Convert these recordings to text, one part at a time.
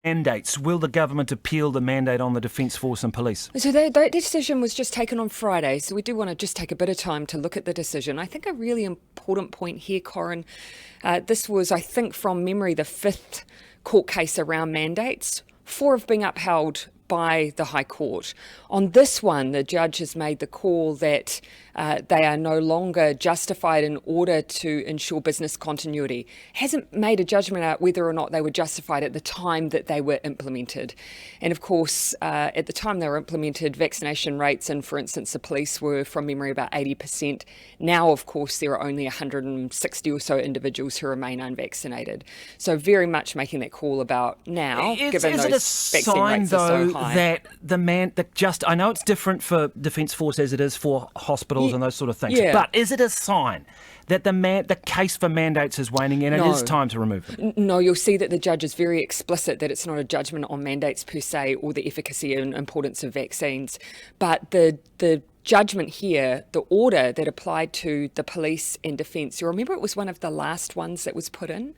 Mandates. Will the government appeal the mandate on the Defence Force and police? So that decision was just taken on Friday, so we do want to just take a bit of time to look at the decision. I think a really important point here, Corin, this was, I think, from memory, the fifth court case around mandates. 4 have been upheld by the High Court. On this one, the judge has made the call that they are no longer justified in order to ensure business continuity. Hasn't made a judgment out whether or not they were justified at the time that they were implemented. And of course, at the time they were implemented, vaccination rates in, for instance, the police were, from memory, about 80%. Now, of course, there are only 160 or so individuals who remain unvaccinated. So very much making that call about now, given those vaccine rates are so high. That I know it's different for Defence Force as it is for hospitals and those sort of things, but is it a sign that the case for mandates is waning and it is time to remove them? No, you'll see that the judge is very explicit that it's not a judgment on mandates per se or the efficacy and importance of vaccines, but the judgment here, the order that applied to the police and defence, you remember it was one of the last ones that was put in,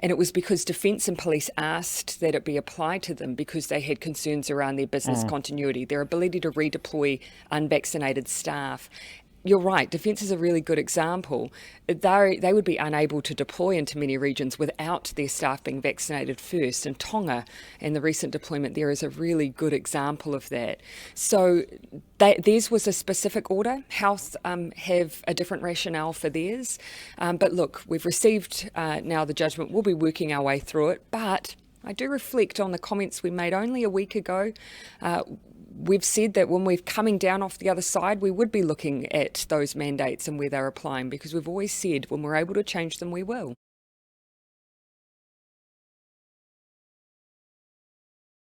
and it was because defence and police asked that it be applied to them because they had concerns around their business continuity, their ability to redeploy unvaccinated staff. You're right, Defence is a really good example. They would be unable to deploy into many regions without their staff being vaccinated first, and Tonga and the recent deployment there is a really good example of that. So theirs was a specific order. Health have a different rationale for theirs. But look, we've received now the judgment. We'll be working our way through it, but I do reflect on the comments we made only a week ago. We've said that when we're coming down off the other side, we would be looking at those mandates and where they're applying, because we've always said when we're able to change them, we will.